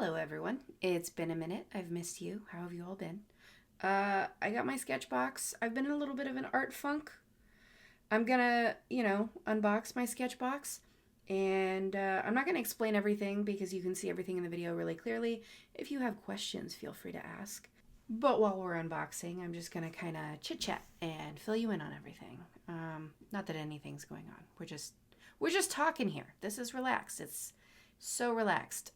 Hello everyone. It's been a minute. I've missed you. How have you all been? I got my Sketchbox. I've been in a little bit of an art funk. I'm gonna, unbox my Sketchbox. And I'm not gonna explain everything because you can see everything in the video really clearly. If you have questions, feel free to ask. But while we're unboxing, I'm just gonna kind of chit chat and fill you in on everything. Not that anything's going on. We're just talking here. This is relaxed. It's so relaxed.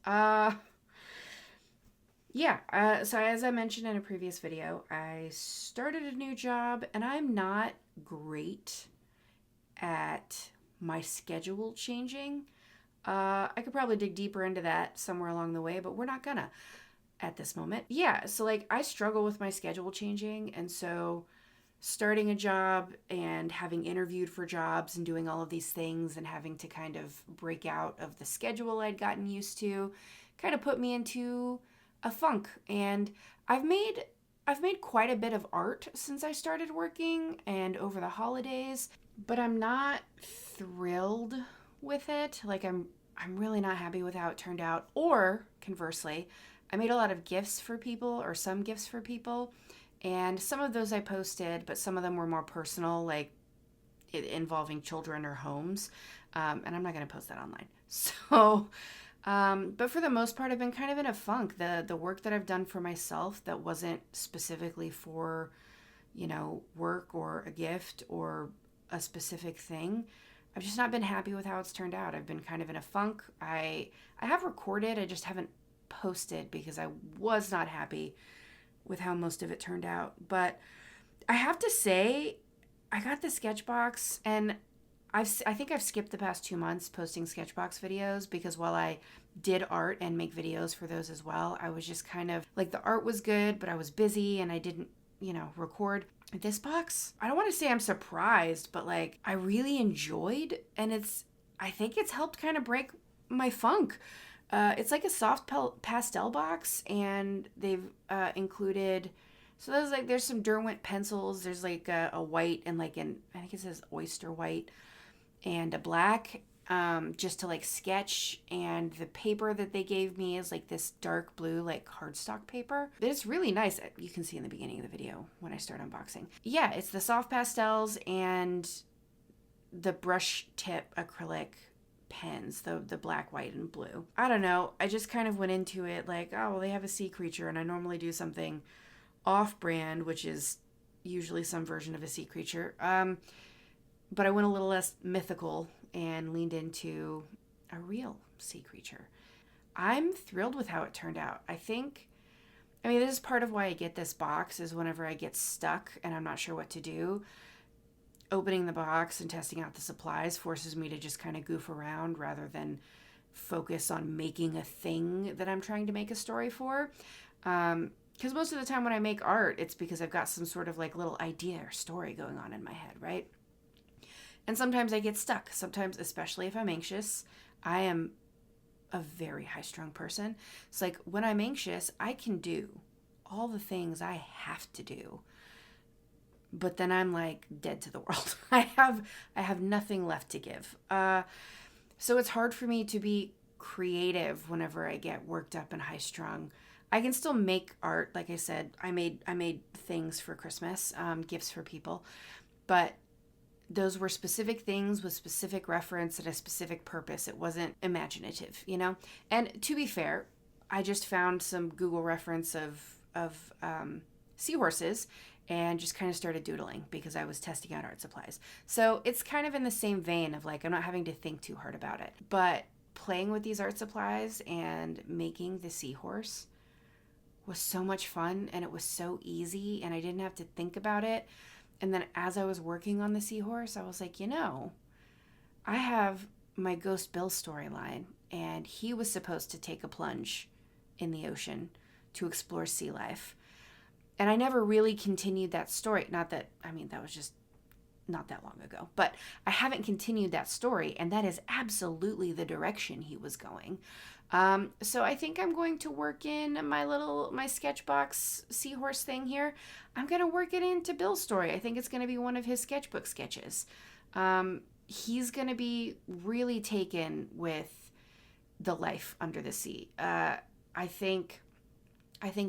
So as I mentioned in a previous video, I started a new job and I'm not great at my schedule changing. I could probably dig deeper into that somewhere along the way, but we're not gonna at this moment. Yeah, so like I struggle with my schedule changing, and so starting a job and having interviewed for jobs and doing all of these things and having to kind of break out of the schedule I'd gotten used to kind of put me into a funk. And I've made quite a bit of art since I started working and over the holidays, but I'm not thrilled with it. Like I'm really not happy with how it turned out. Or conversely, I made a lot of gifts for people, or some gifts for people, and some of those I posted, but some of them were more personal, like involving children or homes. And I'm not going to post that online. So, but for the most part, I've been kind of in a funk. The work that I've done for myself that wasn't specifically for, work or a gift or a specific thing, I've just not been happy with how it's turned out. I've been kind of in a funk. I have recorded, I just haven't posted because I was not happy with how most of it turned out. But I have to say, I got the Sketchbox, and I think I've skipped the past 2 months posting Sketchbox videos because while I did art and make videos for those as well, I was just kind of like, the art was good, but I was busy and I didn't, record. This box, I don't want to say I'm surprised, but like I really enjoyed, and I think it's helped kind of break my funk. It's like a soft pastel box, and they've included, so there's some Derwent pencils. There's like a white and I think it says oyster white, and a black, just to like sketch. And the paper that they gave me is like this dark blue, like cardstock paper. It's really nice. You can see in the beginning of the video when I start unboxing. Yeah, it's the soft pastels and the brush tip acrylic pens, the black, white, and blue. I don't know. I just kind of went into it like, oh, well, they have a sea creature, and I normally do something off-brand, which is usually some version of a sea creature. But I went a little less mythical and leaned into a real sea creature. I'm thrilled with how it turned out. This is part of why I get this box, is whenever I get stuck and I'm not sure what to do, opening the box and testing out the supplies forces me to just kind of goof around rather than focus on making a thing that I'm trying to make a story for. Because most of the time when I make art, it's because I've got some sort of like little idea or story going on in my head, right? And sometimes I get stuck. Sometimes, especially if I'm anxious, I am a very high-strung person. It's like when I'm anxious, I can do all the things I have to do, but then I'm like dead to the world. I have nothing left to give. So it's hard for me to be creative whenever I get worked up and high strung. I can still make art. Like I said, I made things for Christmas, gifts for people, but those were specific things with specific reference and a specific purpose. It wasn't imaginative, And to be fair, I just found some Google reference of seahorses and just kind of started doodling because I was testing out art supplies. So it's kind of in the same vein of like, I'm not having to think too hard about it. But playing with these art supplies and making the seahorse was so much fun, and it was so easy, and I didn't have to think about it. And then as I was working on the seahorse, I was like, I have my Ghost Bill storyline, and he was supposed to take a plunge in the ocean to explore sea life. And I never really continued that story. That was just not that long ago. But I haven't continued that story, and that is absolutely the direction he was going. So I think I'm going to work in my Sketchbox seahorse thing here. I'm going to work it into Bill's story. I think it's going to be one of his sketchbook sketches. He's going to be really taken with the life under the sea. I think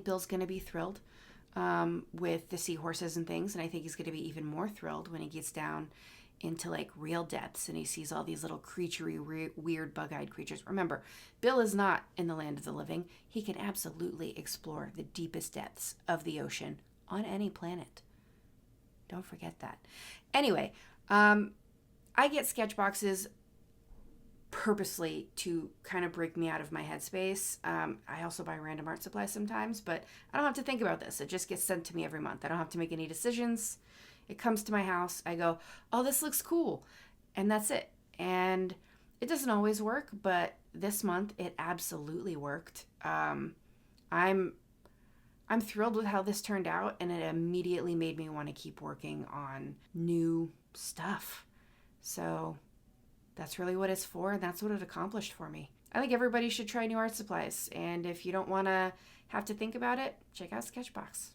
Bill's going to be thrilled with the seahorses and things, and I think he's going to be even more thrilled when he gets down into like real depths and he sees all these little creaturey, weird bug-eyed creatures. Remember, Bill is not in the land of the living. He can absolutely explore the deepest depths of the ocean on any planet. Don't forget that. Anyway, I get Sketchboxes purposely to kind of break me out of my headspace. I also buy random art supplies sometimes, but I don't have to think about this. It just gets sent to me every month. I don't have to make any decisions. It comes to my house. I go, oh, this looks cool. And that's it. And it doesn't always work, but this month it absolutely worked. I'm thrilled with how this turned out, and it immediately made me want to keep working on new stuff. So that's really what it's for, and that's what it accomplished for me. I think everybody should try new art supplies, and if you don't want to have to think about it, check out Sketchbox.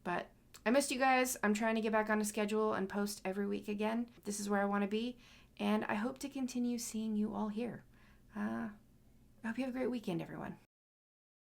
But I missed you guys. I'm trying to get back on a schedule and post every week again. This is where I want to be, and I hope to continue seeing you all here. I hope you have a great weekend, everyone.